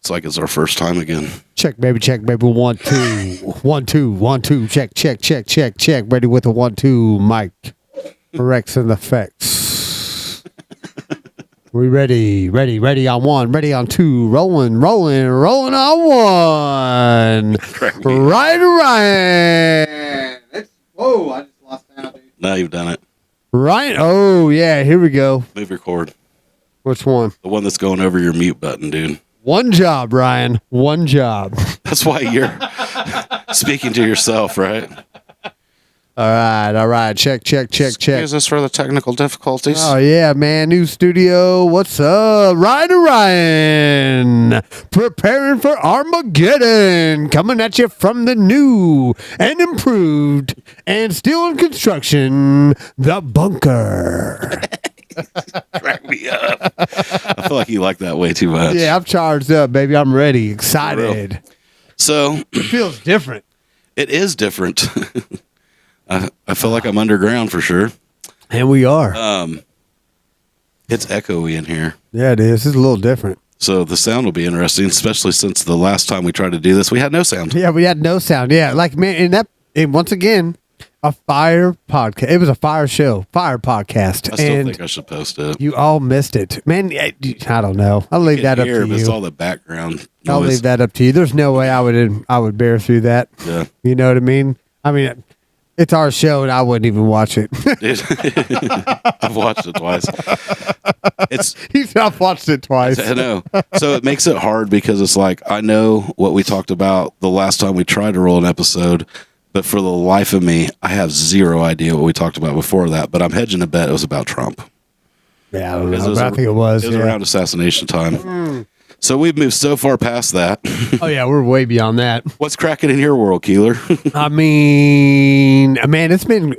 Looks like it's our first time again. Check, baby. 1, 2. 1, 2, 1, 2. Check. Ready with a 1, 2. Mic. Rex and effects. We ready on 1, ready on 2. Rolling on 1. Ryan. Whoa, I just lost sound, dude. Now you've done it. Ryan. Oh, yeah, here we go. Move your cord. Which one? The one that's going over your mute button, dude. One job, Ryan. One job. That's why you're speaking to yourself, right? All right. Check. Excuse us for the technical difficulties. Oh, yeah, man. New studio. What's up? Ryan. Preparing for Armageddon. Coming at you from the new and improved and still in construction, The Bunker. Crack me up. I feel like you like that way too much. Yeah, I'm charged up, baby. I'm ready. Excited. So It feels different. it is different. I feel like I'm underground for sure. And we are. It's echoey in here. Yeah, it is. It's a little different. So the sound will be interesting, especially since the last time we tried to do this, we had no sound. Yeah, we had no sound. Yeah, like, man, and once again, a fire podcast. It was a fire show, fire podcast. I still and think I should post it. you all missed it. Man, I don't know. I'll leave that up to But it's you. all the background I'll noise. leave that up to you. There's no way I would bear through that. Yeah. You know what I mean? I mean, it's our show, and I wouldn't even watch it. Dude, I've watched it twice. I've watched it twice. I know. So it makes it hard because it's like I know what we talked about the last time we tried to roll an episode, but for the life of me, I have zero idea what we talked about before that. But I'm hedging a bet it was about Trump. Yeah, I don't know. But I think it was. It was around assassination time. So we've moved so far past that. Oh yeah, we're way beyond that. What's cracking in your world, Keeler? I mean, man, it's been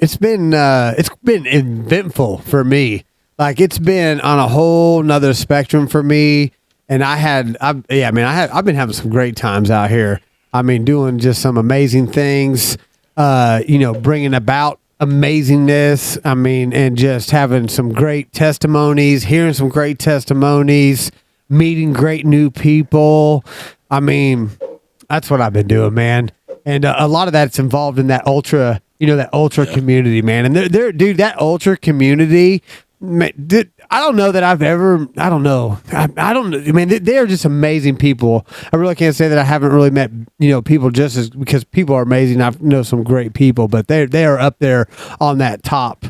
eventful for me. Like it's been on a whole nother spectrum for me. And I've been having some great times out here. I mean, doing just some amazing things, bringing about amazingness. I mean, and just having some great testimonies, hearing some great testimonies, meeting great new people. I mean, that's what I've been doing, man. And a lot of that's involved in that ultra community, man. And that ultra community, man, I don't know that I've ever, I don't know. I mean, they're just amazing people. I really can't say that I haven't really met, people because people are amazing. I know some great people, but they are up there on that top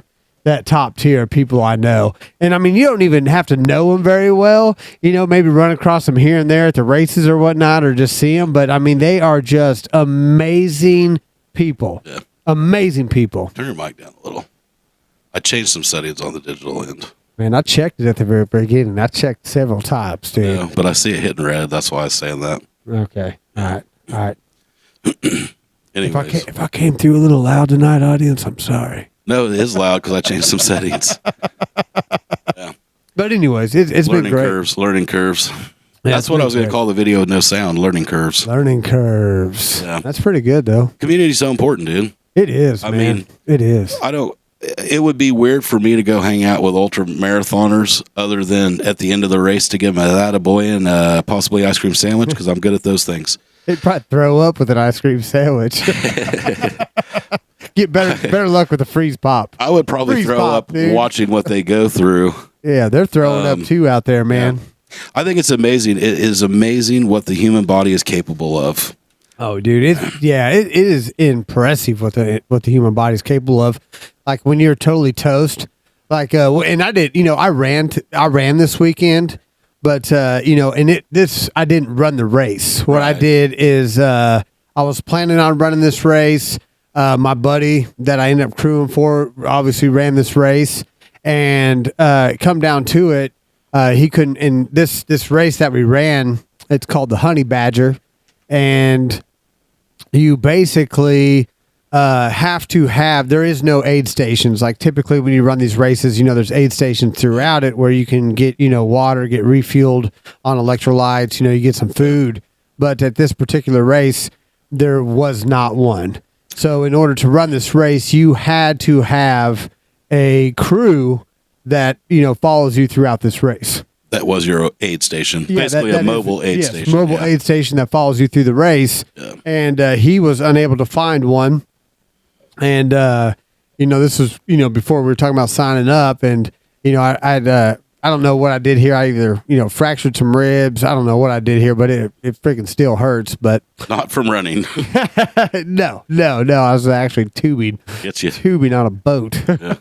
tier of people I know. And I mean, you don't even have to know them very well, maybe run across them here and there at the races or whatnot, or just see them. But I mean, they are just amazing people. Yeah. Amazing people. Turn your mic down a little. I changed some settings on the digital end. Man, I checked it at the very beginning. I checked several times, dude. Yeah, but I see it hitting red. That's why I was saying that. Okay. All right. Anyways. If I came through a little loud tonight, audience, I'm sorry. No, it is loud because I changed some settings. Yeah. But anyways, it's been great. Learning curves. Yeah, That's what I was going to call the video with no sound, learning curves. Learning curves. Yeah. That's pretty good, though. Community's so important, dude. It is, man. I mean, it is. It would be weird for me to go hang out with ultra marathoners other than at the end of the race to give them a attaboy and possibly ice cream sandwich because I'm good at those things. They'd probably throw up with an ice cream sandwich. Get better luck with a freeze pop. I would probably Freeze throw pop, up dude. Watching what they go throrough. Yeah, they're throwing up too out there, man. Yeah. I think it's amazing. It is amazing what the human body is capable of. Oh, dude, it is impressive what the human body is capable of. Like when you're totally toast, like and I did, I ran this weekend, but I didn't run the race. What I did is I was planning on running this race. My buddy that I ended up crewing for obviously ran this race, and come down to it, he couldn't. In this race that we ran, it's called the Honey Badger, and you basically have to have. There is no aid stations. Like typically when you run these races, there's aid stations throughout it where you can get water, get refueled on electrolytes. You get some food, but at this particular race, there was not one. So in order to run this race, you had to have a crew that follows you throughout this race. That was your aid station. Yeah, Basically that a mobile is, aid yes, station. mobile Yeah. aid station that follows you through the race. Yeah. And he was unable to find one. And, this was, before we were talking about signing up. And, I don't know what I did here. I either, fractured some ribs. I don't know what I did here, but it freaking still hurts. But Not from running. no. I was actually Gets you. tubing on a boat. Yeah.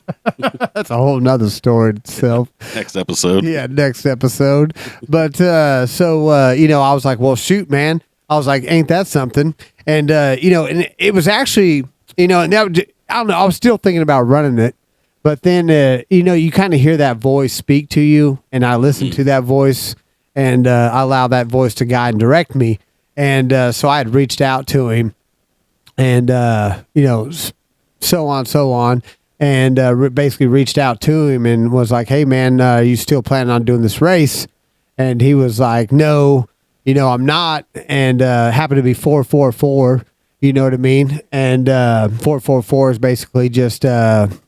That's a whole nother story itself. Next episode. Yeah, next episode. But I was like, well, shoot, man. I was like, ain't that something? And and it was actually, and that, I don't know. I was still thinking about running it, but then you kind of hear that voice speak to you, and I listen to that voice, and I allow that voice to guide and direct me. And so I had reached out to him, and so on. And basically reached out to him and was like, hey, man, are you still planning on doing this race? And he was like, no, I'm not. And happened to be 444, you know what I mean? And 444 is basically just, it's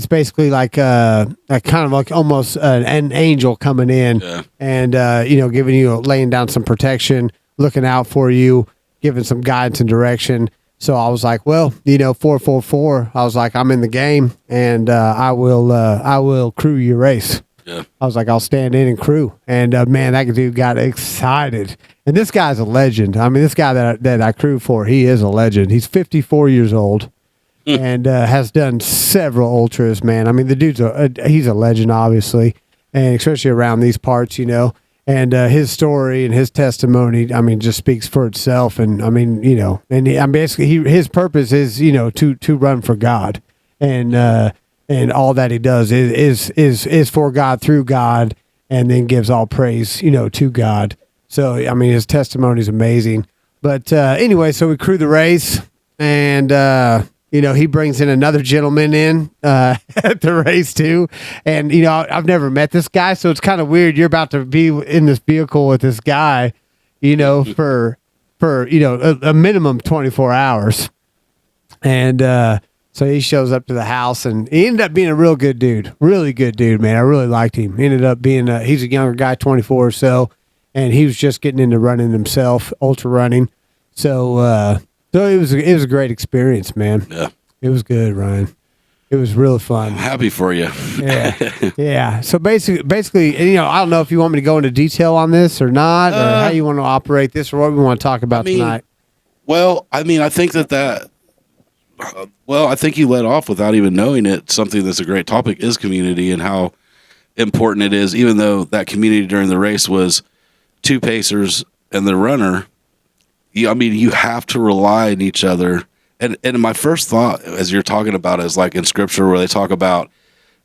basically like kind of like almost an angel coming in and, giving you, laying down some protection, looking out for you, giving some guidance and direction. So I was like, well, 444. I was like, I'm in the game, and I will crew your race. Yeah. I was like, I'll stand in and crew. And man, that dude got excited. And this guy's a legend. I mean, this guy that I crew for, he is a legend. He's 54 years old and has done several ultras. Man, I mean, the dude's he's a legend, obviously, and especially around these parts, And his story and his testimony, I mean, just speaks for itself. And I mean, I'm basically his purpose is, to run for God, and all that he does is for God, through God, and then gives all praise, to God. So I mean, his testimony is amazing. But anyway, so we crew the race, and he brings in another gentleman in at the race too. And, I've never met this guy, so it's kind of weird. You're about to be in this vehicle with this guy, for a minimum 24 hours. And so he shows up to the house, and he ended up being a real good dude. Really good dude, man. I really liked him. He ended up being he's a younger guy, 24 or so, and he was just getting into running himself, ultra running. So it was a great experience, man. Yeah. It was good, Ryan. It was really fun. I'm happy for you. Yeah. Yeah. So basically, I don't know if you want me to go into detail on this or not, or how you want to operate this, or what we want to talk about tonight. Well, I mean, I think I think you led off without even knowing it. Something that's a great topic is community and how important it is, even though that community during the race was 2 pacers and the runner. You have to rely on each other. And my first thought, as you're talking about, is like in Scripture where they talk about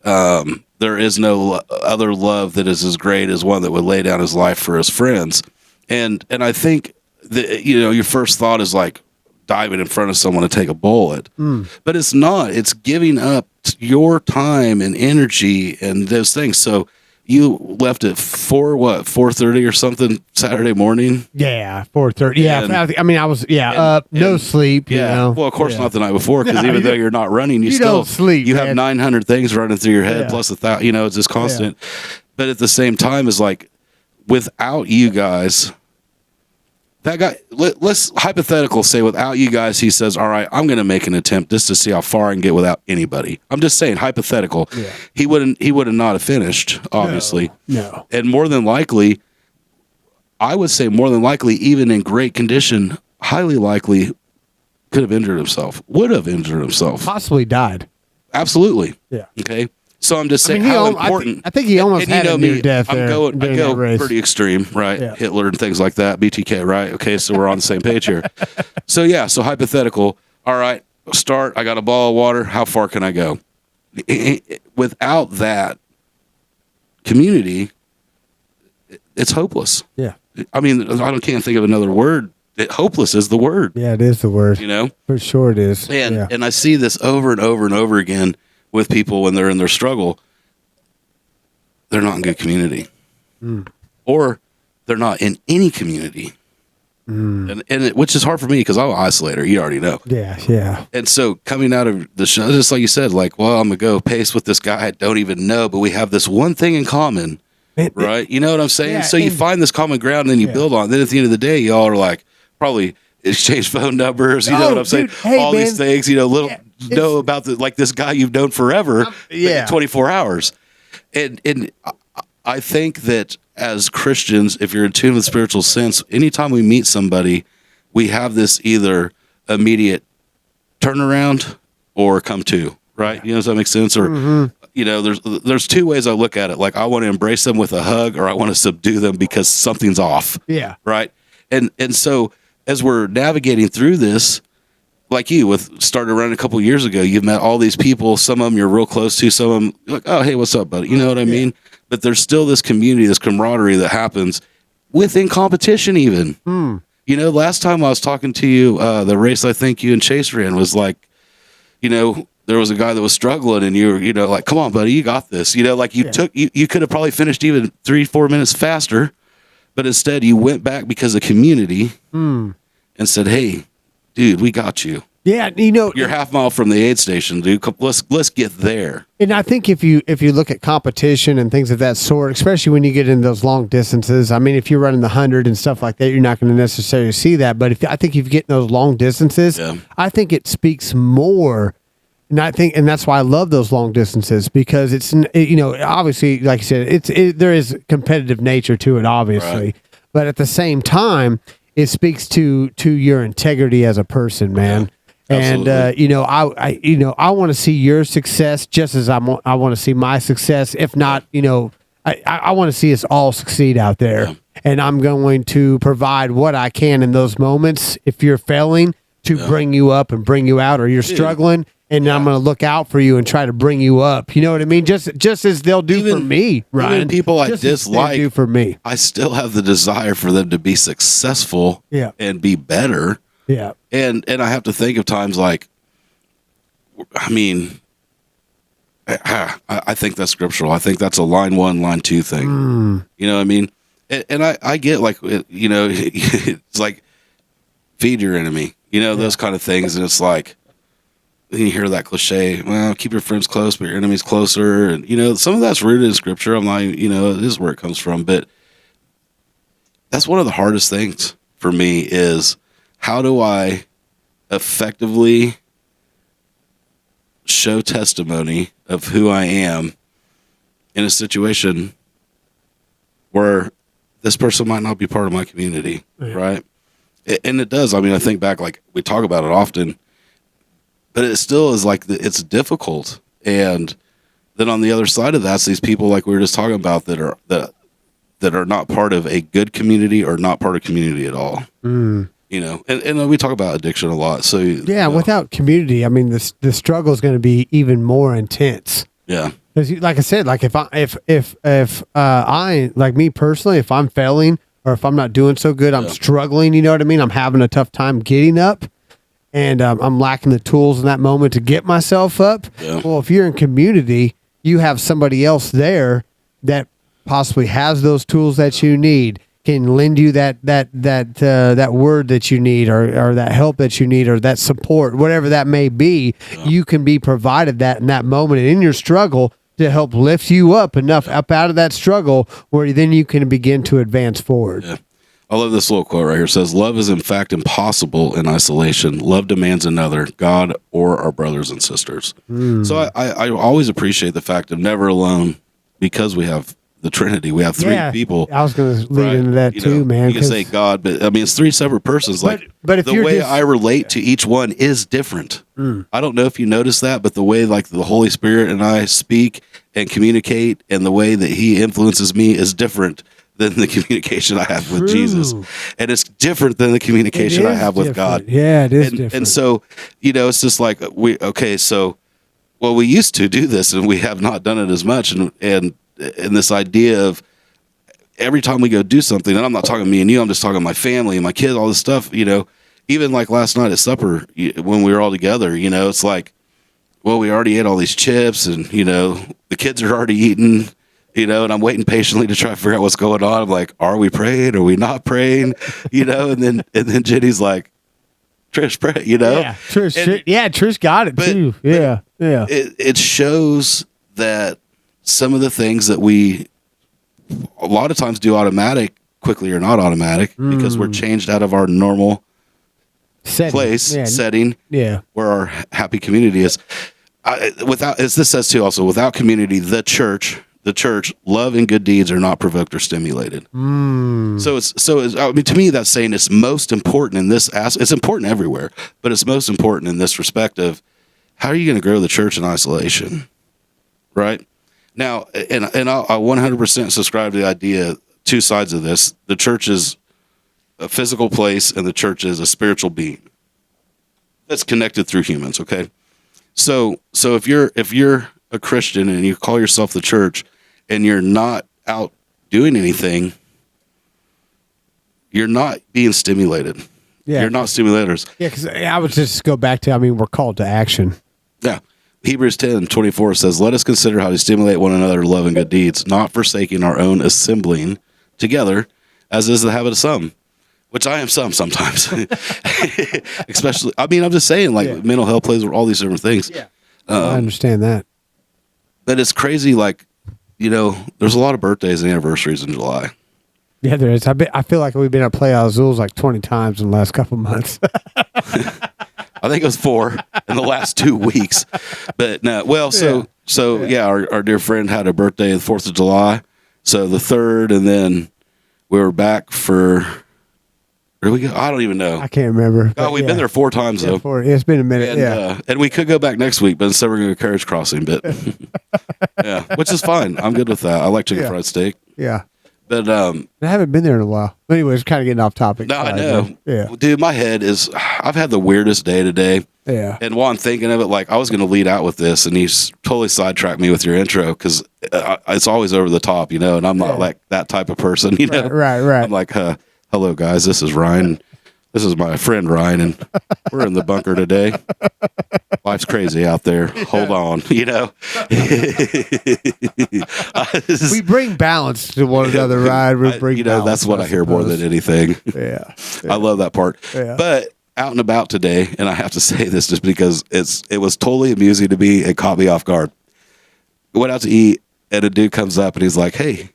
there is no other love that is as great as one that would lay down his life for his friends. And I think that, your first thought is like diving in front of someone to take a bullet. But it's not. It's giving up your time and energy and those things. So you left at 4:30 or something Saturday morning? Yeah, 4:30. Yeah, And- I mean, I was up, no sleep. Yeah. Well, of course not the night before, because even though you're not running, you still don't sleep. You have Man. 900 things running through your head, Yeah. plus 1,000. It's just constant. But at the same time, it's like without you guys, that guy. Let's hypothetical say without you guys, he says, "All right, I'm going to make an attempt just to see how far I can get without anybody." I'm just saying hypothetical. Yeah. He would have not have finished, obviously. No. And more than likely, I would say more than likely, even in great condition, highly likely could have injured himself, would have injured himself. Possibly died. Absolutely. Yeah. Okay. So I'm just saying I mean, how I important. I think he almost and had a near death I there go during that race. pretty extreme, right? Yeah. Hitler and things like that. BTK, right? Okay, so we're on the same page here. So hypothetical. All right, start. I got a ball of water. How far can I go? Without that community, it's hopeless. Yeah. I mean, can't think of another word. Hopeless is the word. Yeah, it is the word. For sure it is. And I see this over and over and over again with people when they're in their struggle. They're not in good community, or they're not in any community. Which is hard for me because I'm an isolator. You already know. Yeah. And so coming out of the show, just like you said, like, well, I'm gonna go pace with this guy I don't even know, but we have this one thing in common, right? You know what I'm saying? Yeah, so you find this common ground, and then you build on it. Then at the end of the day, y'all are like probably exchange phone numbers. You know what I'm saying? Dude, hey, all man. these things. Know about this guy you've known forever. 24 hours, and I think that as Christians, if you're in tune with spiritual sense, anytime we meet somebody, we have this either immediate turnaround or come to, right? You know, does that make sense? Or, there's two ways I look at it. Like, I want to embrace them with a hug, or I want to subdue them because something's off. Yeah. Right. And so as we're navigating through this, like started around a couple of years ago, you've met all these people. Some of them you're real close to. Some of them you're like, oh, hey, what's up, buddy? You know what I mean? But there's still this community, this camaraderie that happens within competition even. Last time I was talking to you, the race I think you and Chase ran was like, there was a guy that was struggling, and you were, like, come on, buddy, you got this. You could have probably finished even 3-4 minutes faster, but instead you went back because of community and said, hey, dude, we got you. Yeah, you're half mile from the aid station, dude. Let's get there. And I think if you look at competition and things of that sort, especially when you get into those long distances, I mean, if you're running the 100 and stuff like that, you're not going to necessarily see that. But I think if you get in those long distances, I think it speaks more. And that's why I love those long distances, because it's obviously, like you said, there is competitive nature to it, obviously, right. But at the same time, it speaks to your integrity as a person, man. Yeah. And I want to see your success just as I want to see my success. If not, I want to see us all succeed out there. Yeah. And I'm going to provide what I can in those moments. If you're failing, to bring you up and bring you out, or you're struggling, and I'm going to look out for you and try to bring you up. You know what I mean? Just as they'll do for me, Ryan. Even people I dislike, do for me. I still have the desire for them to be successful and be better. Yeah. And I have to think of times like, I mean, I think that's scriptural. I think that's a line 1, line 2 thing. You know what I mean? And I get like, it's like feed your enemy, those kind of things. And it's like, you hear that cliche, well, keep your friends close, but your enemies closer. And, some of that's rooted in scripture. I'm not, it is where it comes from. But that's one of the hardest things for me is, how do I effectively show testimony of who I am in a situation where this person might not be part of my community, right? And it does. I mean, I think back, like, we talk about it often, but it still is like, it's difficult. And then on the other side of that's these people, like we were just talking about, that are not part of a good community or not part of community at all. And we talk about addiction a lot. So without community, I mean, the struggle is going to be even more intense. Yeah, because like I said, like if I like me personally, if I'm failing or if I'm not doing so good, I'm struggling. You know what I mean? I'm having a tough time getting up, and I'm lacking the tools in that moment to get myself up. Yeah. Well, if you're in community, you have somebody else there that possibly has those tools that you need, can lend you that word that you need, or that help that you need, or that support, whatever that may be. You can be provided that in that moment and in your struggle to help lift you up enough up out of that struggle where then you can begin to advance forward. Yeah. I love this little quote right here. It says, love is in fact impossible in isolation. Love demands another, God or our brothers and sisters. So I always appreciate the fact of never alone, because we have the Trinity. We have three people. I was going to lead into that too, man. You can say God, but I mean, it's three separate persons. But if the way I relate to each one is different. I don't know if you notice that, but the way like the Holy Spirit and I speak and communicate, and the way that He influences me is different than the communication I have with Jesus. And it's different than the communication I have with God. Yeah, it is different. And so, it's just like, we used to do this, and we have not done it as much. And this idea of every time we go do something, and I'm not talking me and you, I'm just talking my family and my kids, all this stuff, even like last night at supper, when we were all together, it's like, well, we already ate all these chips, and, the kids are already eating. you know, and I'm waiting patiently to try to figure out what's going on. I'm like, are we praying? Are we not praying? You know, and then Jenny's like, Trish, pray, you know? Yeah, Trish got it too. Yeah. It shows that some of the things that we a lot of times do automatic quickly are not automatic because we're changed out of our normal setting where our happy community is. Without, as this says too, also without community, the church, love and good deeds are not provoked or stimulated. So it's, I mean, to me, that's saying it's most important in this. It's important everywhere, but it's most important in this respect of how are you going to grow the church in isolation, right? Now, and I 100% subscribe to the idea. Two sides of this: the church is a physical place, and the church is a spiritual being that's connected through humans. Okay. So if you're a Christian and you call yourself the church and you're not out doing anything, you're not being stimulated. Yeah. You're not stimulators. Yeah, because I would just go back to, I mean, we're called to action. Yeah. Hebrews 10:24 says, let us consider how to stimulate one another to love and good deeds, not forsaking our own assembling together, as is the habit of some. Which I am sometimes, especially. I mean, I'm just saying, like mental health plays with all these different things. Yeah, I understand that. But it's crazy. Like, you know, there's a lot of birthdays and anniversaries in July. Yeah, there is. I feel like we've been at Play Azules like 20 times in the last couple months. I think it was 4 in the last 2 weeks. But no, well, our dear friend had a birthday the 4th of July, so the 3rd, and then we were back for. Where did we go? I don't even know. I can't remember. Oh, we've been there 4 times though. It's been a minute. And, and we could go back next week, but instead we're going to Carriage Crossing. But which is fine. I'm good with that. I like chicken fried steak. Yeah, but I haven't been there in a while. Anyways, kind of getting off topic. No, I know. Yeah, dude, my head is. I've had the weirdest day today. Yeah. And while I'm thinking of it, like I was going to lead out with this, and he's totally sidetracked me with your intro because it's always over the top, you know. And I'm not like that type of person, you know. Right. I'm like, hello guys, this is Ryan. This is my friend Ryan, and we're in the bunker today. Life's crazy out there. Hold on, you know. We bring balance to one another, right? We bring that's what I hear more than anything. Yeah. I love that part. Yeah. But out and about today, and I have to say this just because it was totally amusing to me and caught me off guard. Went out to eat, and a dude comes up and he's like, "Hey,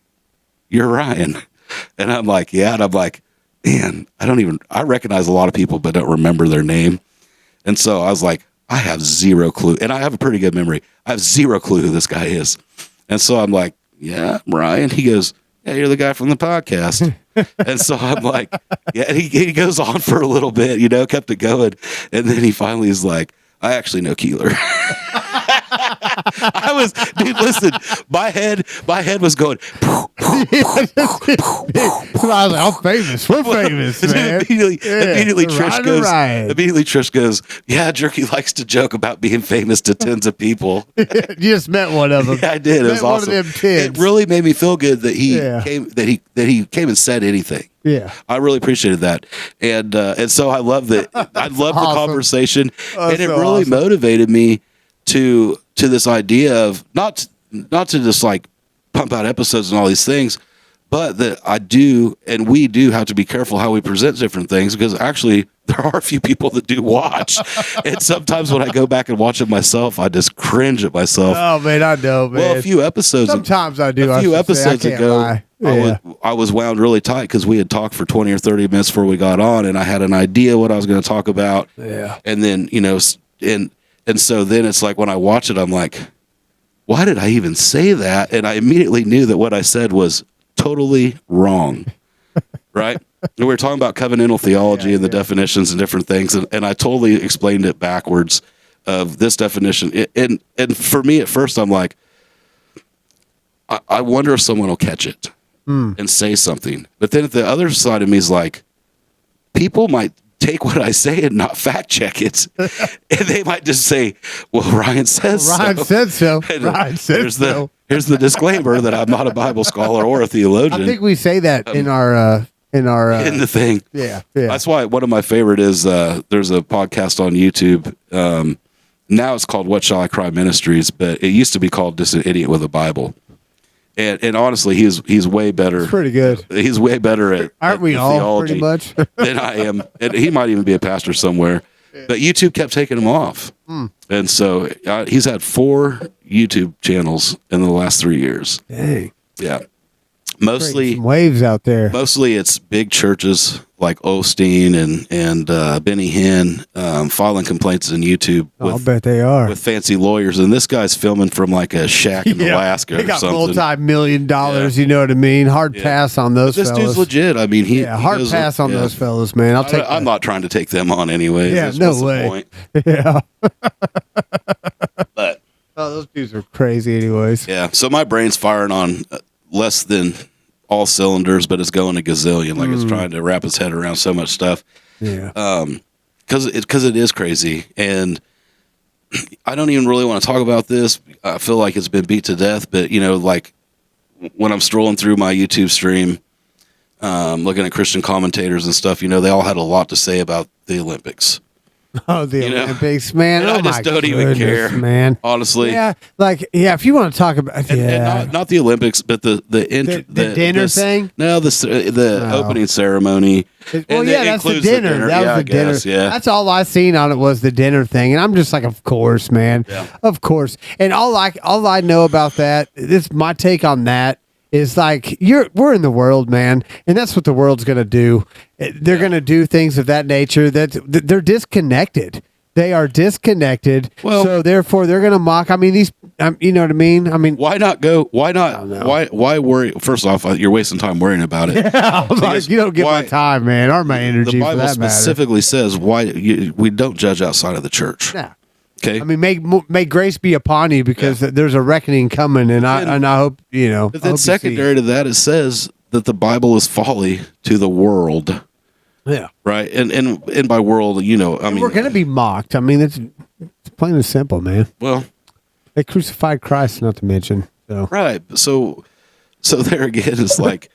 you're Ryan," and I'm like, "Yeah," and I'm like, man, I recognize a lot of people, but don't remember their name. And so I was like, I have zero clue. And I have a pretty good memory. I have zero clue who this guy is. And so I'm like, yeah, Ryan. He goes, yeah, you're the guy from the podcast. And so I'm like, yeah. And he goes on for a little bit, you know, kept it going. And then he finally is like, I actually know Keeler. Dude, listen, my head was going. I was like, I'm famous. We're famous, man. Immediately Trish goes, yeah, Jerky likes to joke about being famous to tens of people. You just met one of them. Yeah, I did. It was awesome. One of them tens. It really made me feel good that he came, that he came and said anything. Yeah, I really appreciated that, and so I love that. I love the conversation, and it really motivated me to this idea of not to just like pump out episodes and all these things, but that I do and we do have to be careful how we present different things because actually there are a few people that do watch, and sometimes when I go back and watch it myself, I just cringe at myself. Oh man, I know, man. Well, a few episodes. Sometimes I do. A few episodes ago. Yeah. I was wound really tight because we had talked for 20 or 30 minutes before we got on, and I had an idea what I was going to talk about. Yeah. And then, you know, and so then it's like when I watch it, I'm like, why did I even say that? And I immediately knew that what I said was totally wrong. Right? And we were talking about covenantal theology and the definitions and different things, and I totally explained it backwards of this definition. And for me at first, I'm like, I wonder if someone will catch it and say something. But then the other side of me is like, people might take what I say and not fact check it. And they might just say, well, Ryan says so. Ryan said so. Here's the disclaimer that I'm not a Bible scholar or a theologian. I think we say that in the thing. Yeah. That's why one of my favorite is there's a podcast on YouTube. Now it's called What Shall I Cry Ministries, but it used to be called Just an Idiot with a Bible. And honestly, he's way better. It's pretty good. He's way better at Aren't we at all theology pretty much? than I am. And he might even be a pastor somewhere. But YouTube kept taking him off. And so he's had 4 YouTube channels in the last 3 years. Dang. Yeah. Some Mostly waves out there. it's big churches like Osteen and Benny Hinn filing complaints on YouTube I'll bet they are. with fancy lawyers. And this guy's filming from like a shack in Alaska They or got something. multi-million-dollars, you know what I mean? Hard pass on those This fellas. dude's legit. I mean, he hard does- pass on yeah. those fellas, man. I'll take I'm not trying to take them on anyway. Yeah, no what's the way. point? Yeah. But Oh, those dudes are crazy anyways. yeah, so my brain's firing on less than all cylinders, but it's going a gazillion. Like it's trying to wrap its head around so much stuff. Yeah. Because it is crazy, and I don't even really want to talk about this. I feel like it's been beat to death, but you know, like when I'm strolling through my YouTube stream, looking at Christian commentators and stuff, you know, they all had a lot to say about the Olympics. Oh, the You know? Olympics, man. And Oh I just my don't even goodness, care, man. Honestly, Yeah, like if you want to talk about and not the Olympics, but the dinner thing? No, the opening ceremony. Well, And yeah, it that's the includes dinner. That was I the dinner. guess, yeah. That's all I seen on it was the dinner thing, and I'm just like, of course, man, Yeah. of course. And all I know about that, this my take on that is like we're in the world, man, and that's what the world's gonna do. They're gonna do things of that nature that they're disconnected. They are disconnected. Well- so therefore they're gonna mock. I mean, these, you know what I mean? I mean, Why not go? Why not? know. Why worry? First off, you're wasting time worrying about it. like, you don't get why- my time, man, or my energy The for Bible that matter. specifically says we don't judge outside of the church. Yeah. Okay, I mean, may grace be upon you because there's a reckoning coming, and I hope you know. but I hope then you see secondary to that, it says that the Bible is folly to the world, it. Yeah, right? And by world, you know, I mean, we're gonna be mocked. I mean, it's plain and simple, man. well, They crucified Christ, not to mention. So right. So there again, it's like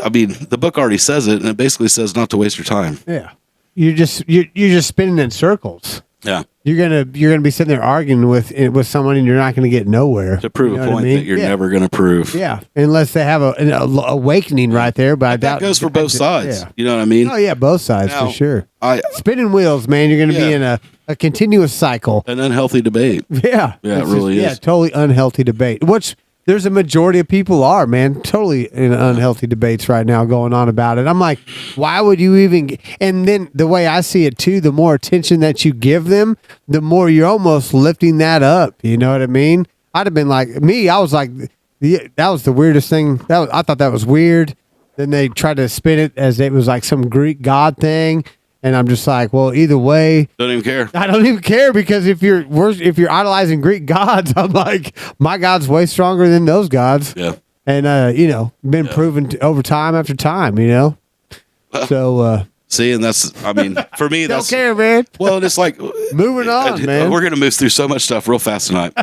I mean, the book already says it, and it basically says not to waste your time. yeah, you're just spinning in circles. Yeah, You're gonna be sitting there arguing with someone, and you're not gonna get nowhere to prove You know a what I point mean? that you're Yeah. never going to prove. Yeah, unless they have an awakening right there. But I doubt That goes for both sides. Yeah. You know what I mean? Oh yeah, both sides Now, for sure. I Spinning wheels, man. You're gonna be Yeah. in a continuous cycle. an unhealthy debate. Yeah. Yeah, it It's really Yeah, is. totally unhealthy debate. Which there's a majority of people are, man, totally in unhealthy debates right now going on about it. I'm like, why would you even? And then the way I see it too, the more attention that you give them, the more you're almost lifting that up. You know what I mean? I'd have been like me. I was like, that was the weirdest thing. I thought that was weird. Then they tried to spin it as it was like some Greek god thing. And I'm just like, well, either way, Don't even care. I don't even care because if you're idolizing Greek gods, I'm like, my God's way stronger than those gods. Yeah. And you know, been proven over time after time, you know. So See, and that's, I mean, for me, don't that's, care, man. well, it's like, Moving on, man. We're going to move through so much stuff real fast tonight.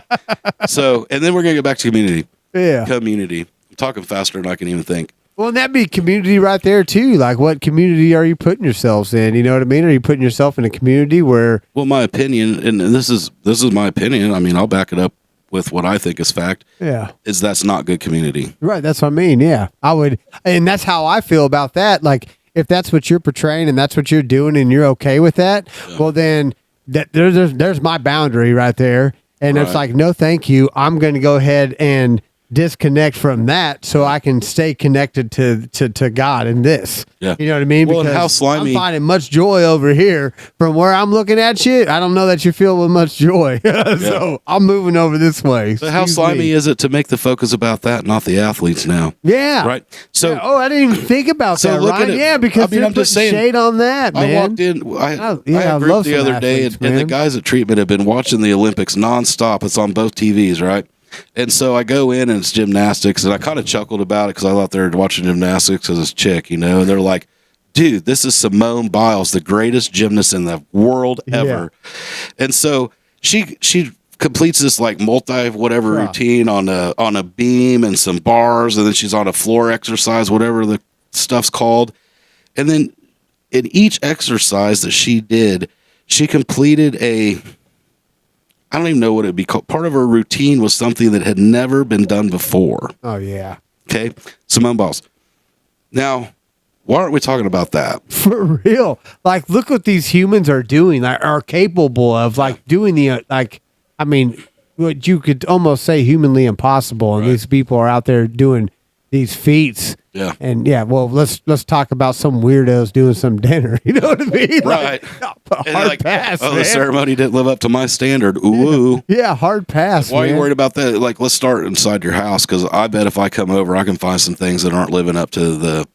So, and then we're going to get back to community. Yeah. Community. I'm talking faster than I can even think. Well, and that'd be community right there too. Like, what community are you putting yourselves in? You know what I mean? Are you putting yourself in a community where? Well, my opinion, and this is my opinion. I mean, I'll back it up with what I think is fact. Yeah. Is that's not good community. Right. That's what I mean. Yeah. I would, and that's how I feel about that. Like, if that's what you're portraying and that's what you're doing and you're okay with that, well, then there's my boundary right there. And it's Right. like, no, thank you. I'm going to go ahead and disconnect from that so I can stay connected to God in this. Yeah. You know what I mean? Well, and how slimy- I'm finding much joy over here from where I'm looking at you. I don't know that you feel with much joy. So I'm moving over this way. But how Excuse slimy me. is it to make the focus about that, not the athletes now? Yeah. Right. So Yeah. Oh, I didn't even think about So that, look Ryan. at it. Yeah, because I mean, they're I'm just putting saying, shade on that, man. I walked in. I I had a group love the some other day, athletes, and the man. guys at treatment have been watching the Olympics nonstop. It's on both TVs, right? And so I go in and it's gymnastics, and I kind of chuckled about it because I thought they were watching gymnastics as this chick, you know, and they're like, dude, this is Simone Biles, the greatest gymnast in the world ever. And so she completes this like multi whatever Yeah. routine on a beam and some bars, and then she's on a floor exercise, whatever the stuff's called. And then in each exercise that she did, she completed I don't even know what it'd be called. Part of her routine was something that had never been done before. Oh yeah. Okay, Simone Biles. Now, why aren't we talking about that? For real. Like, look what these humans are doing, like, are capable of, like, doing the, I mean, what you could almost say humanly impossible. And these people are out there doing these feats. Yeah. And yeah, well, let's talk about some weirdos doing some dinner. You know what I mean? Right. Hard pass, man. The ceremony didn't live up to my standard. Ooh. Yeah, hard pass. Why are you man. worried about that? Like, let's start inside your house, because I bet if I come over, I can find some things that aren't living up to the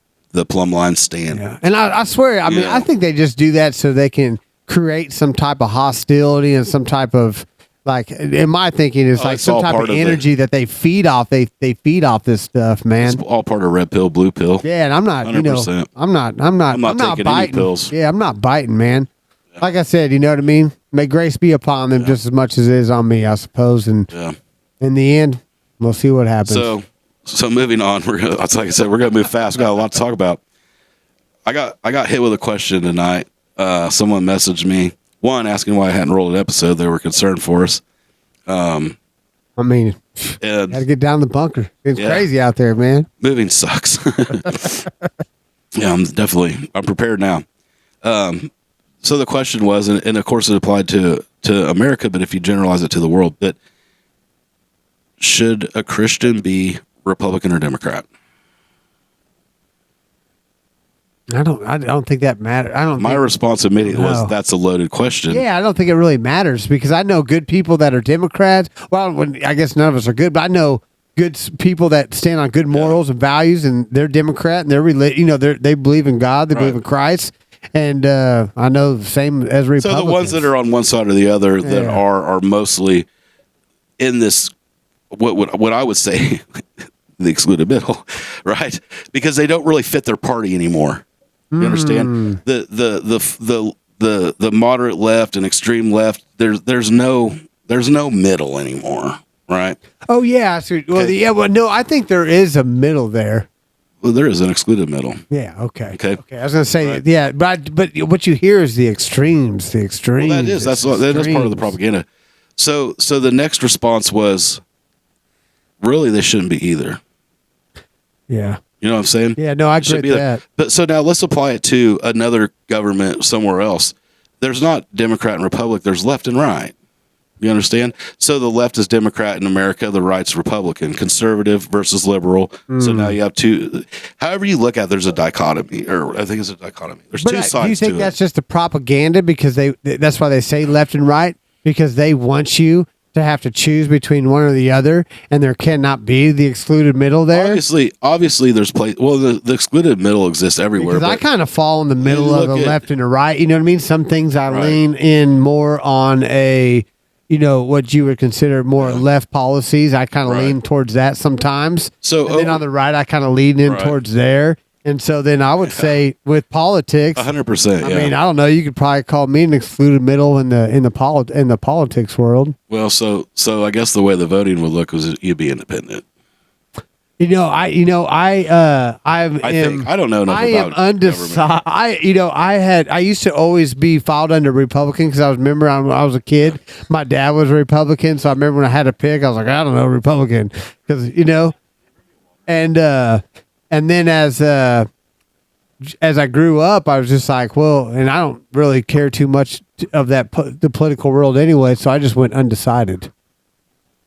plumb line standard. Yeah. And I swear, I mean, I think they just do that so they can create some type of hostility and some type of, like, in my thinking, it's like it's some all type part of of energy that they feed off. They feed off this stuff, man. It's all part of red pill, blue pill. Yeah, and I'm not, 100%. I'm not taking any biting. pills. Yeah, I'm not biting, man. Like I said, you know what I mean? May grace be upon them just as much as it is on me, I suppose. And in the end, we'll see what happens. So moving on, like I said, we're gonna move fast. We got a lot to talk about. I got hit with a question tonight. Someone messaged me, one asking why I hadn't rolled an episode. They were concerned for us. I mean, And gotta get down the bunker. It's crazy out there, man. moving sucks. Yeah, I'm prepared now. So the question was, and of course it applied to America, but if you generalize it to the world, that should a Christian be Republican or Democrat? I don't think that matters. My response immediately No. was, that's a loaded question. Yeah, I don't think it really matters because I know good people that are Democrats. Well, I guess none of us are good, but I know good people that stand on good morals and values, and they're Democrat and they believe in God, they believe in Christ, and I know the same as Republicans. So the ones that are on one side or the other that Yeah. are mostly in this, what I would say, the excluded middle, right? Because they don't really fit their party anymore. You understand? The moderate left and extreme left, there's no middle anymore, right? Oh yeah, so, no, I think there is a middle there. Well, there is an excluded middle. Yeah. Okay. Okay. I was gonna say Right. yeah, but what you hear is the extremes. The extremes. Well, that is part of the extremes. propaganda. So the next response was, really, they shouldn't be either. Yeah. You know what I'm saying? Yeah. No, I It should agree be with there. that. But so now let's apply it to another government somewhere else. There's not Democrat and Republic. There's left and right. You understand? So the left is Democrat in America. The right's Republican. Conservative versus liberal. So now you have two. However you look at it, there's a dichotomy. Or I think it's a dichotomy. There's two sides to it. Do you think that's just a propaganda because that's why they say left and right, because they want you to have to choose between one or the other, and there cannot be the excluded middle there? Obviously there's place. Well, the excluded middle exists everywhere. Because I But kind of fall in the middle of look the at- left and the right. You know what I mean? Some things I Right. lean in more on a, what you would consider more left policies. I kind of Right. lean towards that sometimes. So, and then on the right, I kind of lean in Right. towards there. And so then I would say with politics, 100%. I Yeah. mean, I don't know. You could probably call me an excluded middle in the politics world. Well, so I guess the way the voting would look was you'd be independent. I don't know enough I am about undecided. I used to always be filed under Republican because I was a kid. My dad was a Republican, so I remember when I had to pick, I was like, I don't know, Republican, because and then as I grew up, I was just like, well, and I don't really care too much of the political world anyway, so I just went undecided.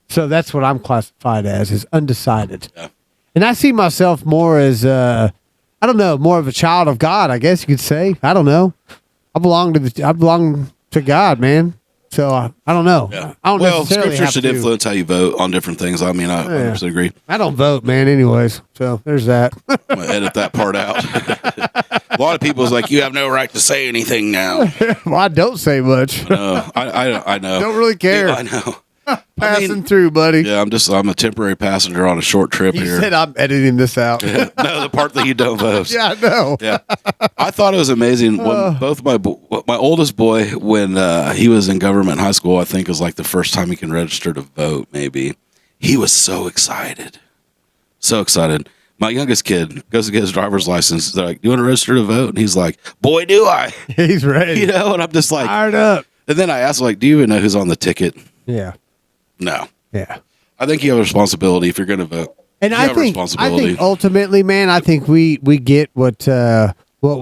So that's what I'm classified as, is undecided. Yeah. And I see myself more as, I don't know, more of a child of God, I guess you could say. I don't know. I belong to God, man. So I don't know. Yeah. I don't necessarily Scripture have should to. influence how you vote on different things. I mean, I 100% agree. I don't vote, man, anyways. So there's that. I'm going to edit that part out. A lot of people's like, you have no right to say anything now. Well, I don't say much. I know. Don't really care. Yeah, I know. Passing through, buddy. Yeah, I'm a temporary passenger on a short trip You here. said I'm editing this out. No, the part that you don't vote. Yeah, I know. Yeah, I thought it was amazing when both my oldest boy, when he was in government in high school, I think was like the first time he can register to vote. Maybe he was so excited. My youngest kid goes to get his driver's license. They're like, "Do you want to register to vote?" And he's like, "Boy, do I!" He's ready. And I'm just like, Fired up. and then I asked him, like, "Do you even know who's on the ticket?" Yeah. No. Yeah. I think you have a responsibility if you're going to vote. And You I have a think ultimately, man, I think we get what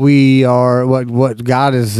we are, what God has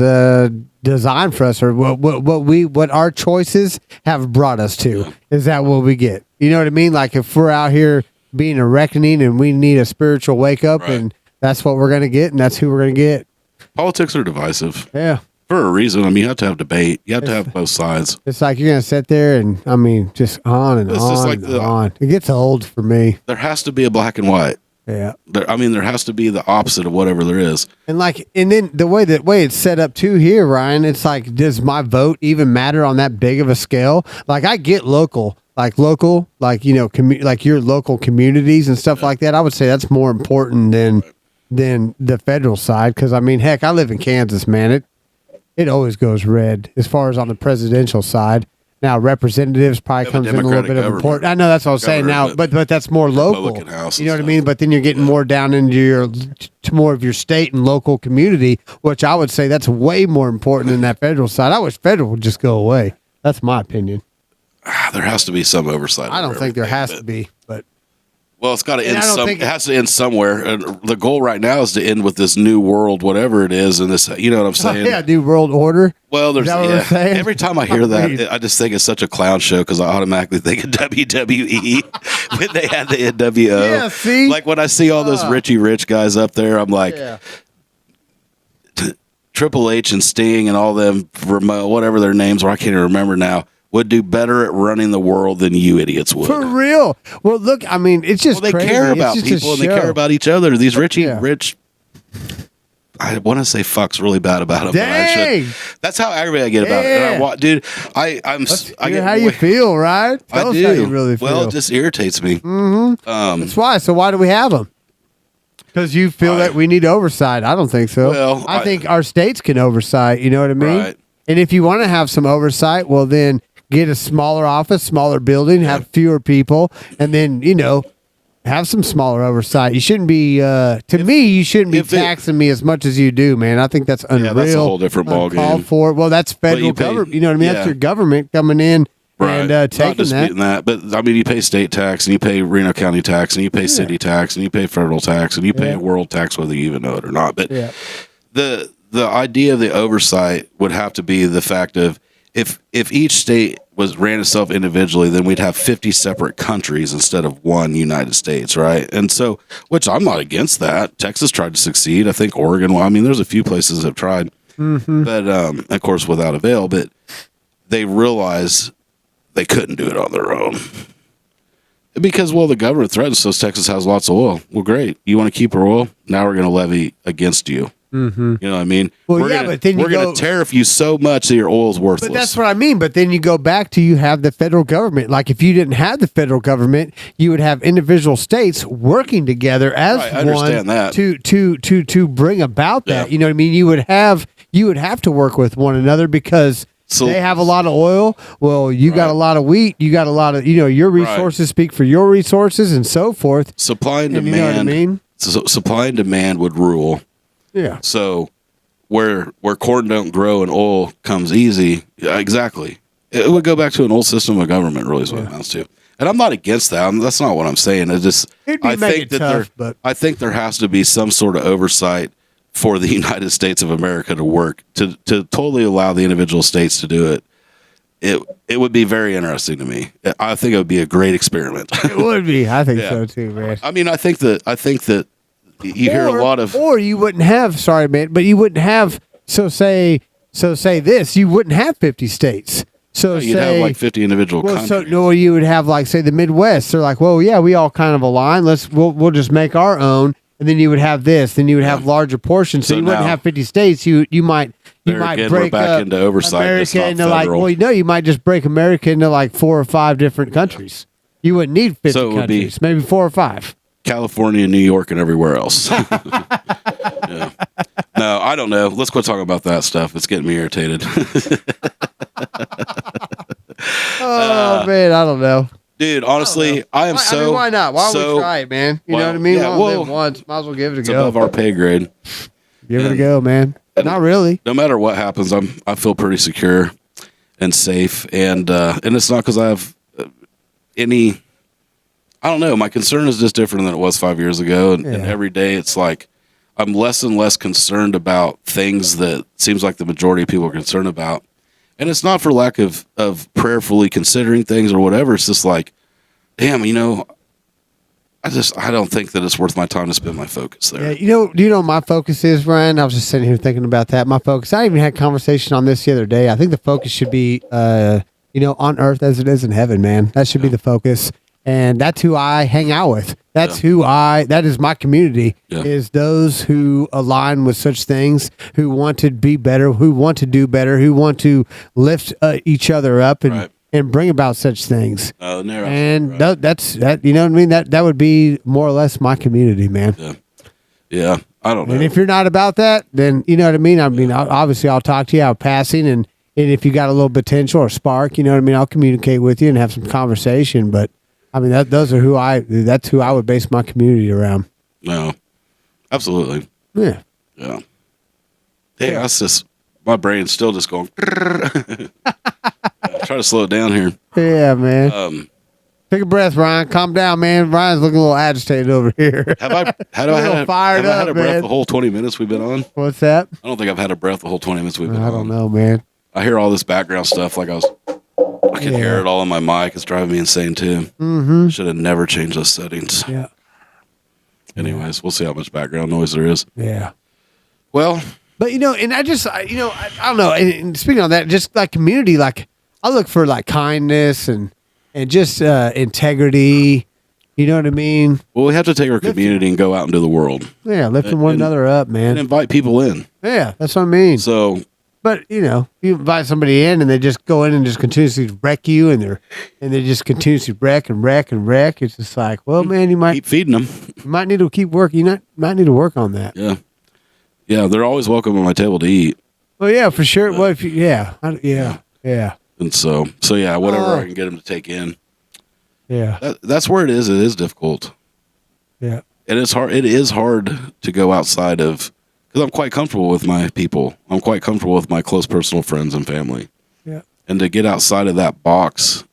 designed for us, or what our choices have brought us to. Yeah. Is that what we get? You know what I mean? Like if we're out here being a reckoning and we need a spiritual wake up, Right. and that's what we're gonna get, and that's who we're gonna get. Politics are divisive Yeah. for a reason. I mean, you have to have debate. You have to have both sides. It's like you're gonna sit there and just on and It's on just like and on. It gets old for me. There has to be a black and white. Yeah. There has to be the opposite of whatever there is. And then the way it's set up too here, Ryan, it's like, does my vote even matter on that big of a scale? Like I get local, like your local communities and stuff like that. I would say that's more important than the federal side. Cause I mean, heck, I live in Kansas, man. It always goes red as far as on the presidential side. Now representatives probably comes in a little bit of important. I know that's what I was saying now, but that's more local. House you know what I stuff. mean? But then you're getting more down into to more of your state and local community, which I would say that's way more important than that federal side. I wish federal would just go away. That's my opinion. There has to be some oversight. I don't over think there everything, has but- to be, but Well, it's got to And end I don't some. think- It has to end somewhere. And the goal right now is to end with this new world, whatever it is, and this. You know what I'm saying? yeah, new world order. Well, there's Is that what we're saying? every time I hear that, I just think it's such a clown show because I automatically think of WWE when they had the NWO. Yeah, see? Like when I see all those Richie Rich guys up there, I'm like, Yeah. Triple H and Sting and all them, whatever their names were, I can't even remember now, would do better at running the world than you idiots would. For real. Well, look, I mean, it's just Well, they crazy. care It's about just a people and they care show. about each other. These Richie Yeah. Rich, I want to say fuck's really bad about them. But I Dang. should. That's how aggravated I get about it. And Yeah. dude, I'm. I Hear get how you feel, right? I Tell us do. how you really feel. Well, it just irritates me. That's why. So why do we have them? Because you feel that we need oversight. I don't think so. Well, I think our states can oversight. You know what I mean? Right. And if you want to have some oversight, well, then get a smaller office, smaller building, have fewer people, and then have some smaller oversight. You shouldn't be. You shouldn't be if it- taxing me as much as you do, man. I think that's unreal. that's a whole different ballgame. uncalled for. Well, that's federal you pay- government. You know what I mean? yeah. That's your government coming in Right. and Not taking that. disputing that. But I mean, you pay state tax and you pay Reno County tax and you pay city tax and you pay federal tax and you pay Yeah. world tax, whether you even know it or not. But Yeah. the idea of the oversight would have to be the fact of if each state ran itself individually, then we'd have 50 separate countries instead of one United States, right? And so, which I'm not against that. Texas tried to succeed. I think Oregon. Well, I mean, there's a few places that have tried, but of course without avail. But they realized they couldn't do it on their own. Because, well, the government threatens us. Texas has lots of oil. Well, great. You want to keep our oil? Now we're going to levy against you. Mm-hmm. You know what I mean? Well, we're yeah, gonna, but then we're going to tariff you so much that your oil's worthless. But that's what I mean. But then you go back to you have the federal government. Like if you didn't have the federal government, you would have individual states working together as Right, I one understand that. to bring about that. Yeah. You know what I mean? You would have to work with one another because they have a lot of oil. Well, you got a lot of wheat. You got a lot of your resources speak for your resources and so forth. Supply and And demand. you know what I mean? So supply and demand would rule. Yeah. So where corn don't grow and oil comes easy, yeah, exactly. It would go back to an old system of government, really, is what it amounts to. And I'm not against that. That's not what I'm saying. It just It'd be I make think it that tough, but I think there has to be some sort of oversight for the United States of America to work to totally allow the individual states to do it. It would be very interesting to me. I think it would be a great experiment. it would be. I think Yeah. so too, man. I mean, I think that you hear a lot of or you wouldn't have but you wouldn't have say this, you wouldn't have 50 states. So you'd say have like 50 individual well, countries. you would have like say the Midwest. They're like, well, yeah, we all kind of align. We'll just make our own, and then you would have this. Then you would have larger portions. So you wouldn't now- have 50 states. You might There might again, we're break back up into oversight that's America not into like federal. you might just break America into like 4 or 5 different countries. You wouldn't need 50 So it would be- countries, maybe 4 or 5. California, New York, and everywhere else. Yeah. No, I don't know. Let's quit talking about that stuff. It's getting me irritated. Oh man, I don't know. Dude, honestly, I am I so. mean, why not? Why so, don't we try it, man? You know well, what I mean? yeah, We only well, live once. Might as well give it a It's go. above our pay grade. Give it a go, man. Not really. No matter what happens, I feel pretty secure. and safe. And it's not because I have any. I don't know. My concern is just different than it was 5 years ago, and every day it's like I'm less and less concerned about things that seems like the majority of people are concerned about. And it's not for lack of prayerfully considering things or whatever. It's just like, damn, I don't think that it's worth my time to spend my focus there. Yeah, do you know what my focus is, Ryan? I was just sitting here thinking about that. My focus, I even had a conversation on this the other day. I think the focus should be, on earth as it is in heaven, man. That should be the focus. And that's who I hang out with. That is my community, is those who align with such things, who want to be better, who want to do better, who want to lift each other up and bring about such things. And that's that. You know what I mean? That would be more or less my community, man. Yeah. I don't know. And if you're not about that, then you know what I mean? I mean, obviously I'll talk to you out passing, and if you got a little potential or spark, you know what I mean? I'll communicate with you and have some conversation, but I mean, that's who I would base my community around. No, absolutely. Yeah. Yeah. Hey, that's just, my brain's still just going. Try to slow it down here. Yeah, man. Take a breath, Ryan. Calm down, man. Ryan's looking a little agitated over here. Have I had a breath the whole 20 minutes we've been on? What's that? I don't think I've had a breath the whole 20 minutes we've been on. I don't know, man. I hear all this background stuff I can hear it all in my mic. It's driving me insane too. Mm-hmm. Should have never changed those settings. Yeah. Anyways, we'll see how much background noise there is. Yeah. Well, but and I don't know. And speaking of that, just like community, like I look for like kindness and just integrity. You know what I mean? Well, we have to take our community and go out into the world. Yeah, lifting one another up, man, and invite people in. Yeah, that's what I mean. So. But you invite somebody in and they just go in and just continuously wreck you, and they just continuously wreck and wreck and wreck. It's just like, well, man, you might keep feeding them. You might need to keep working. You might need to work on that. Yeah, yeah. They're always welcome on my table to eat. Well, yeah, for sure. Well, if yeah. And so yeah, whatever I can get them to take in. Yeah, that's where it is. It is difficult. Yeah, and it's hard. It is hard to go outside of. Because I'm quite comfortable with my people. I'm quite comfortable with my close personal friends and family. Yeah. And to get outside of that box,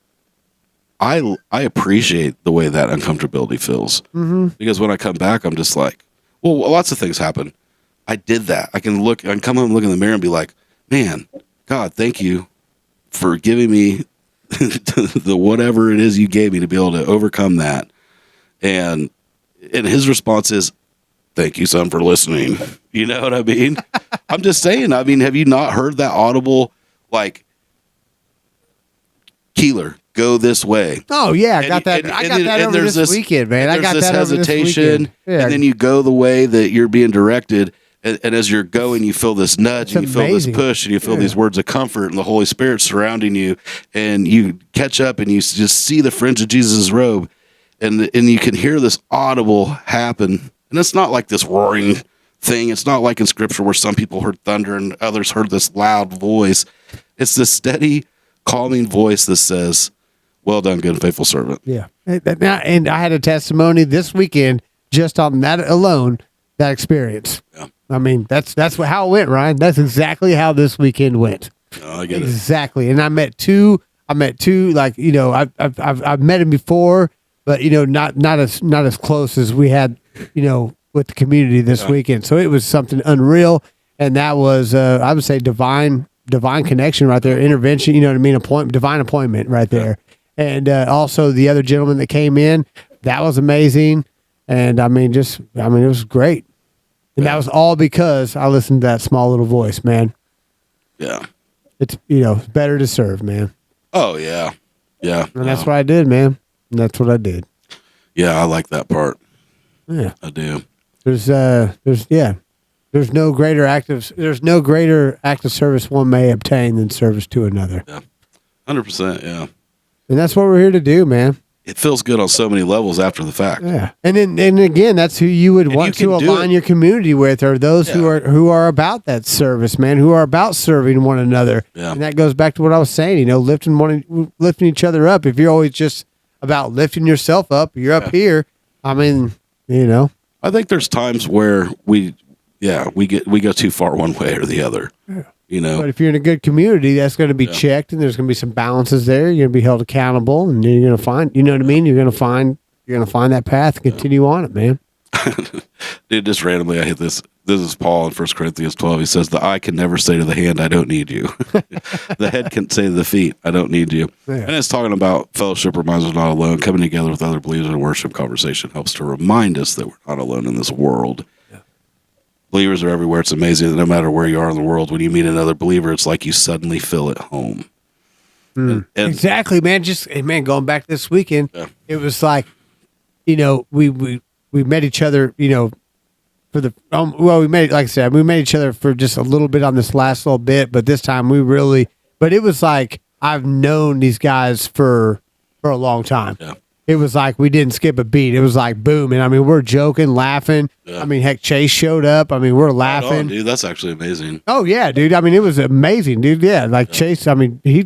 I appreciate the way that uncomfortability feels. Mm-hmm. Because when I come back, I'm just like, well, lots of things happen. I did that. I can come home and look in the mirror and be like, man, God, thank you for giving me the whatever it is you gave me to be able to overcome that. And his response is, thank you, son, for listening. You know what I mean? I'm just saying. I mean, have you not heard that audible, like, Keeler, go this way? Oh, yeah. I got that over this weekend, man. I got that over this weekend. Yeah. And then you go the way that you're being directed. And as you're going, you feel this nudge, and you feel this push, and you feel these words of comfort, and the Holy Spirit surrounding you. And you catch up, and you just see the fringe of Jesus' robe. And you can hear this audible happen. And it's not like this roaring thing. It's not like in Scripture where some people heard thunder and others heard this loud voice. It's this steady, calming voice that says, well done, good and faithful servant. Yeah. And I had a testimony this weekend just on that alone, that experience. Yeah. I mean, that's how it went, Ryan. That's exactly how this weekend went. Oh, I get it. Exactly. And I met two, like, I've met him before, but, not as close as we had, with the community this weekend. So it was something unreal. And that was, I would say, divine connection right there, intervention, you know what I mean? Divine appointment right there. And also the other gentleman that came in, that was amazing. And it was great. And that was all because I listened to that small little voice, man. Yeah. It's, better to serve, man. Oh, yeah. Yeah. And that's what I did, man. And that's what I did. Yeah, I like that part. Yeah. I do. There's no greater act of service one may obtain than service to another. Yeah. 100%, yeah. And that's what we're here to do, man. It feels good on so many levels after the fact. Yeah. And again, that's who you would want to align your community with, are those who are about that service, man, who are about serving one another. Yeah. And that goes back to what I was saying, lifting each other up. If you're always just about lifting yourself up, you're up here. I mean, I think there's times where we go too far one way or the other. Yeah. you know. But if you're in a good community, that's going to be checked, and there's going to be some balances there. You're going to be held accountable, and you're going to find, you know what I mean? You're going to find that path and continue on it, man. Dude, just randomly, I hit this. This is Paul in 1 Corinthians 12. He says, the eye can never say to the hand, I don't need you. The head can say to the feet, I don't need you. Yeah. And it's talking about fellowship reminds us we're not alone. Coming together with other believers in worship conversation helps to remind us that we're not alone in this world. Yeah. Believers are everywhere. It's amazing that no matter where you are in the world, when you meet another believer, it's like you suddenly feel at home. And exactly, man. Going back this weekend, it was like, we met each other, for the we made, like I said, we met each other for just a little bit on this last little bit, but this time but it was like I've known these guys for a long time. Yeah. It was like we didn't skip a beat. It was like boom, and I mean we're joking, laughing. Yeah. I mean, heck, Chase showed up. I mean, we're laughing. Right on, dude, that's actually amazing. Oh yeah, dude. I mean, it was amazing, dude. Yeah, like Chase. I mean, he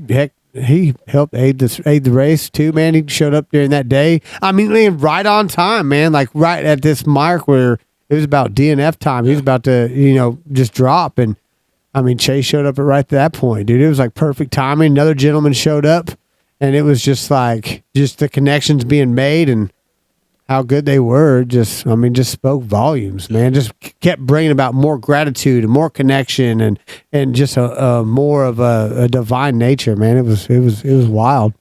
helped aid the race too, man. He showed up during that day. I mean, right on time, man. Like right at this mark where it was about DNF time. He was about to, just drop. And I mean, Chase showed up at right at that point, dude. It was like perfect timing. Another gentleman showed up, and it was just like, the connections being made and how good they were. Just spoke volumes, man. Just kept bringing about more gratitude and more connection and just a more of a divine nature, man. It was wild.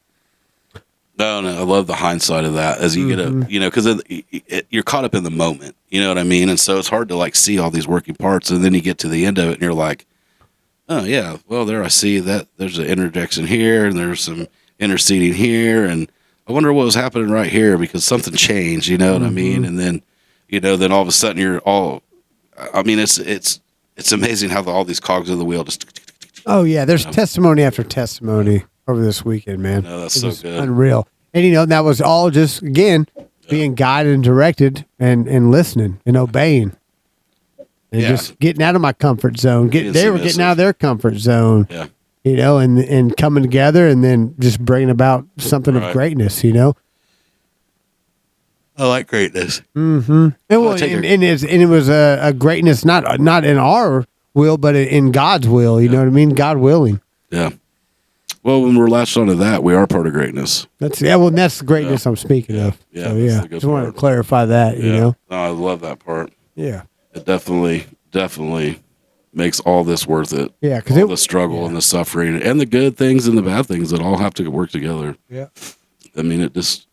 No, I love the hindsight of that as you get because you're caught up in the moment, you know what I mean? And so it's hard to like see all these working parts, and then you get to the end of it and you're like, oh yeah, well there I see that there's an interjection here and there's some interceding here, and I wonder what was happening right here because something changed, you know what I mean? And then, then all of a sudden you're all, I mean, it's amazing how all these cogs of the wheel just. Oh yeah, there's testimony after testimony over this weekend, man. No, that's so good. Unreal. And that was all just, again, being guided and directed and listening and obeying. And just getting out of my comfort zone. They were getting out of their comfort zone. Yeah. And coming together and then just bringing about something of greatness, I like greatness. Mm-hmm. And it was a greatness not in our will, but in God's will, you know what I mean? God willing. Yeah. Well, when we're latched onto that, we are part of greatness. That's the greatness I'm speaking of. Yeah, so, just wanted to clarify that, No, I love that part. Yeah. It definitely makes all this worth it. Yeah, because the struggle and the suffering and the good things and the bad things that all have to work together. Yeah. I mean, it just,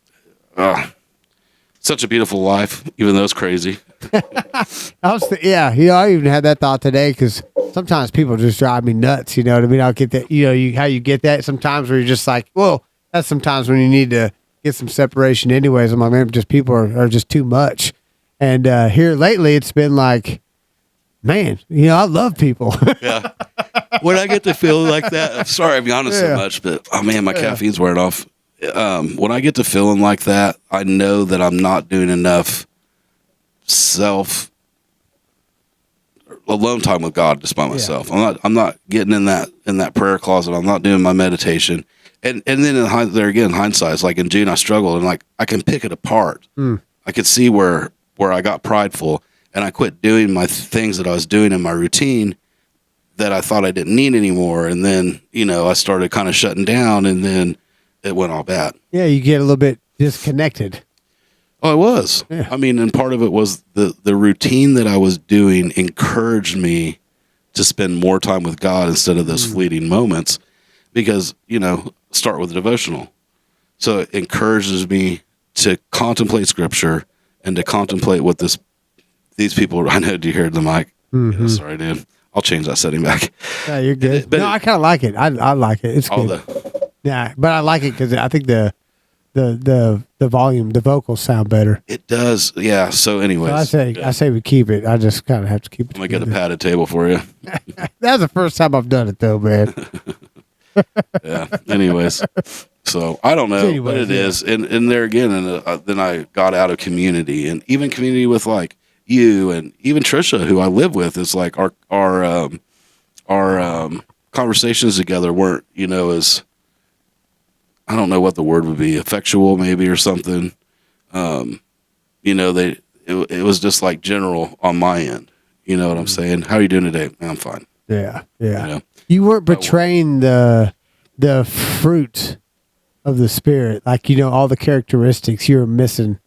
such a beautiful life, even though it's crazy. I even had that thought today because sometimes people just drive me nuts. You know what I mean? I'll get that. How you get that sometimes where you're just like, well, that's sometimes when you need to get some separation. Anyways, I'm like, man, just people are just too much. And here lately, it's been like, man, I love people. Yeah. When I get to feel like that, I'm sorry I'll be honest so much, but oh man, my caffeine's wearing off. When I get to feeling like that, I know that I'm not doing enough alone time with God just by myself. I'm not getting in that prayer closet. I'm not doing my meditation. And then in hindsight, it's like in June I struggled and like I can pick it apart. I could see where I got prideful and I quit doing my things that I was doing in my routine that I thought I didn't need anymore. And then, I started kind of shutting down and then it went all bad. Yeah, you get a little bit disconnected. Oh, it was. Yeah. I mean, and part of it was the routine that I was doing encouraged me to spend more time with God instead of those fleeting moments because, start with a devotional. So it encourages me to contemplate scripture and to contemplate what these people, I know, do you hear the mic? Mm-hmm. Yeah, sorry, dude. I'll change that setting back. Yeah, you're good. No, I kind of like it. I like it. It's good. Yeah, but I like it because I think the volume, the vocals sound better. It does, yeah. So, anyways, so I say we keep it. I just kind of have to keep it. I'm gonna get a padded table for you. That's the first time I've done it, though, man. Yeah. Anyways, so I don't know what it is, and there again, and then I got out of community, and even community with like you, and even Trisha, who I live with, is like our conversations together weren't, as I don't know what the word would be, effectual maybe or something. It was just like general on my end. You know what I'm saying? How are you doing today? I'm fine. Yeah. Yeah. You know? You weren't betraying the fruit of the spirit, like all the characteristics. You were missing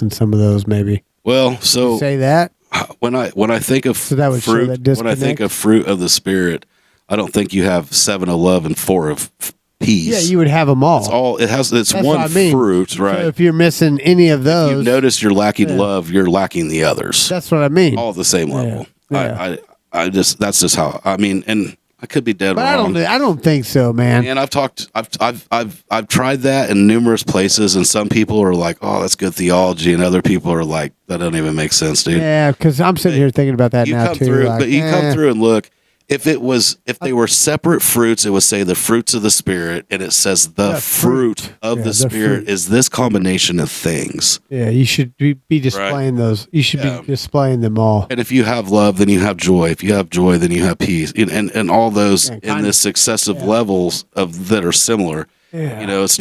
some of those, maybe. Well, so Say that. when I think of that would show fruit, that when I think of fruit of the spirit, I don't think you have 7 of love and 4 of peace. Yeah, you would have them all. It's all it has. It's That's one what I mean. fruit, right? So if you're missing any of those, you notice you're lacking love, you're lacking the others. that's what I mean. All at the same level. Yeah. I just that's just how I mean, and I could be dead But wrong. I don't think so, man. And I've tried that in numerous places, and some people are like, "Oh, that's good theology," and other people are like, "That doesn't even make sense, dude." Yeah, because I'm sitting here thinking about that You now come too. through, like, but you come through and look. If they were separate fruits, it would say the fruits of the spirit, and it says the fruit of Yeah, the the spirit fruit. is this combination of things. Yeah, you should be displaying those. You should Yeah. be displaying them all. And if you have love, then you have joy. If you have joy, then you have peace. And all those Yeah, in this successive levels of that are similar. Yeah. It's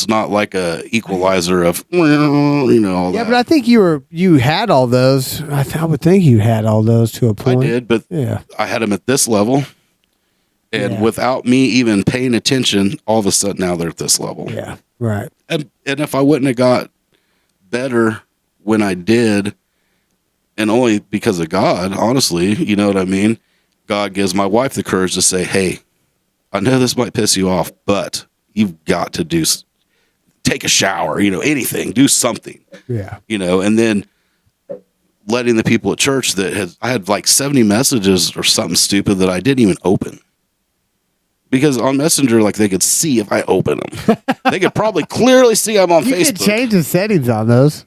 not like a equalizer of all Yeah, that. but I think you had all those. I would think you had all those to a I point. did, but Yeah. I had them at this level. And Yeah. without me even paying attention, all of a sudden now they're at this level. Yeah. Right. And if I wouldn't have got better when I did, and only because of God, honestly, you know what I mean? God gives my wife the courage to say, "Hey, I know this might piss you off, but you've got to take a shower, anything, do something, Yeah. and then letting the people at church I had like 70 messages or something stupid that I didn't even open. Because on Messenger, like they could see if I open them. They could probably clearly see I'm on You Facebook. could change the settings on those.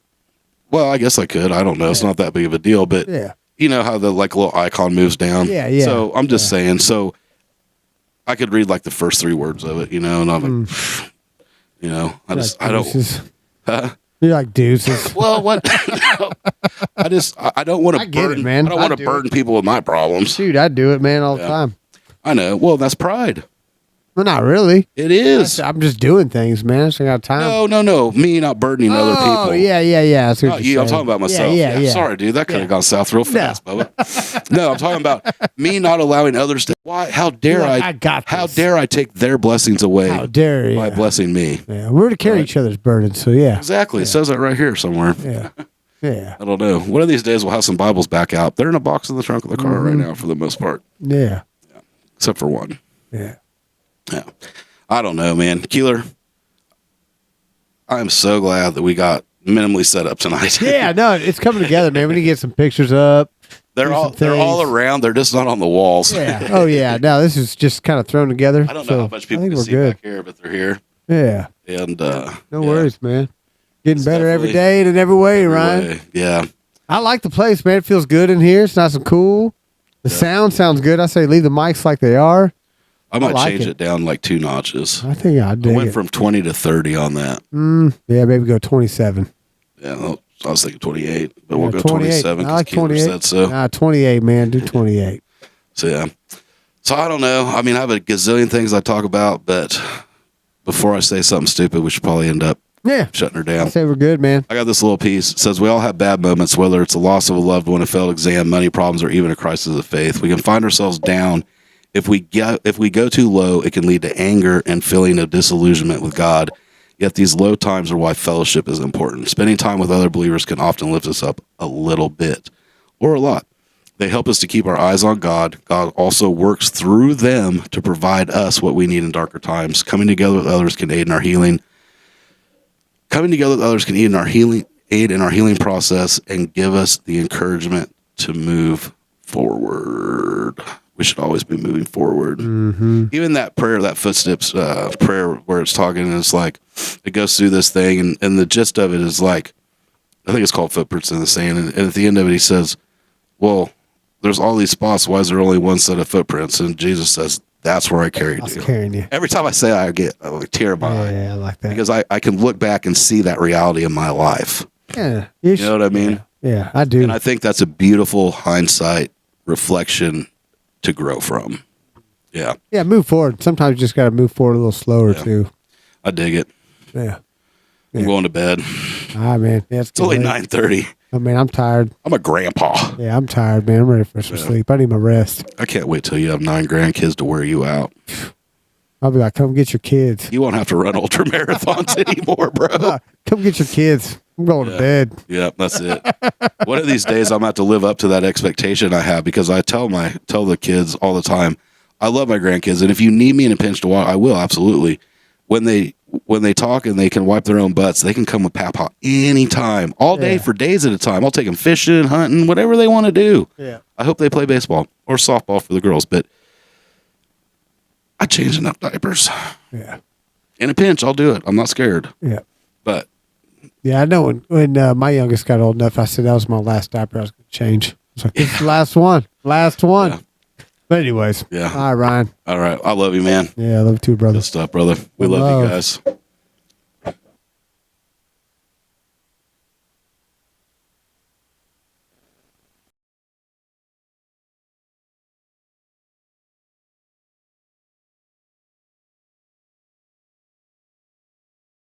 Well, I guess I could. I don't know. It's not that big of a deal, but Yeah. you know how the little icon moves down. Yeah, yeah. So I'm just saying. So I could read like the first 3 words of it, and I'm like, I don't. Deuces. Huh? You're like deuces. Well, what? I don't want I to get it, burden, man. I don't I want to do burden people with my problems. Dude, I do it, man, all the Yeah. time. I know. Well, that's pride. Well, not really. It is. I'm just doing things, man. I just ain't got time. No. Me not burdening other people. Oh, yeah. I see what Not you're you. I'm saying. talking about myself. Yeah. Sorry, dude. That could have gone south real fast, Bubba. No, I'm talking about me not allowing others to. Why? How dare You're like, I? I got How this. dare I take their blessings away How dare you? by blessing me? Yeah, we're to carry Right. each other's burdens, so yeah. Exactly. It says that right here somewhere. Yeah. Yeah. I don't know. One of these days we'll have some Bibles back out. They're in a box in the trunk of the car right now for the most part, Yeah. except for one. Yeah. Yeah. I don't know, man. Keeler, I'm so glad that we got minimally set up tonight. Yeah, no, it's coming together, man. We need to get some pictures up. they're do all some they're all things. around. They're just not on the walls. Yeah. Oh yeah. No, this is just kind of thrown together. I don't know so how much people I think can we're see good. back here, but they're here. Yeah. And No yeah, worries, man. Getting It's better every definitely- day and in every way, Ryan. anyway, yeah. I like the place, man. It feels good in here. It's nice and cool. The sound sounds good. I say leave the mics like they are. I might like change it. it down like 2 notches. I think I I dig went it. from 20 to 30 on that. Yeah, maybe go 27. Yeah, well, I was thinking 28, but we'll Yeah, go 28. 27 I because like Keeler 28. said so. Nah, 28, man. Do 28. So yeah. So I don't know. I mean, I have a gazillion things I talk about, but before I say something stupid, we should probably end up Yeah. shutting her I down. say we're good, man. I got this little piece. It says we all have bad moments, whether it's the loss of a loved one, a failed exam, money problems, or even a crisis of faith. We can find ourselves down. If we go too low, it can lead to anger and feeling of disillusionment with God. Yet these low times are why fellowship is important. Spending time with other believers can often lift us up a little bit or a lot. They help us to keep our eyes on God. God also works through them to provide us what we need in darker times. Coming together with others can aid in our healing. Coming together with others can aid in our healing process and give us the encouragement to move forward. We should always be moving forward. Mm-hmm. Even that prayer, that footsteps prayer where it's talking, and it's like, it goes through this thing, and the gist of it is like, I think it's called Footprints in the Sand. And at the end of it, he says, well, there's all these spots. Why is there only one set of footprints? And Jesus says, that's where I carried I was you. carrying you. Every time I say it, I get a tear in my eye. Yeah, I like that. Because I can look back and see that reality in my life. Yeah. You know what I mean? Yeah, I do. And I think that's a beautiful hindsight reflection to grow from. Yeah, Yeah, move forward. Sometimes you just got to move forward a little slower, Yeah. too. I dig it. Yeah. I'm going to bed. All right, man. Yeah, It's only 9:30. I mean, I'm tired. I'm a grandpa. Yeah, I'm tired, man. I'm ready for some sleep. I need my rest. I can't wait till you have 9 grandkids to wear you out. I'll be like, come get your kids. You won't have to run ultra marathons anymore, bro. Come get your kids. I'm going to bed. Yeah, that's it. One of these days, I'm gonna have to live up to that expectation I have because I tell the kids all the time, I love my grandkids, and if you need me in a pinch to watch, I will absolutely. When they talk and they can wipe their own butts, they can come with Papa anytime, all day for days at a time. I'll take them fishing, hunting, whatever they want to do. Yeah. I hope they play baseball or softball for the girls, but I change enough diapers. Yeah. In a pinch, I'll do it. I'm not scared. Yeah. But yeah, I know when my youngest got old enough, I said that was my last diaper I was going to change. I was like, this is the last one. Last one. Yeah. But anyways. Yeah. All right, Ryan. All right. I love you, man. Yeah, I love you too, brother. Good stuff, brother. We love you guys.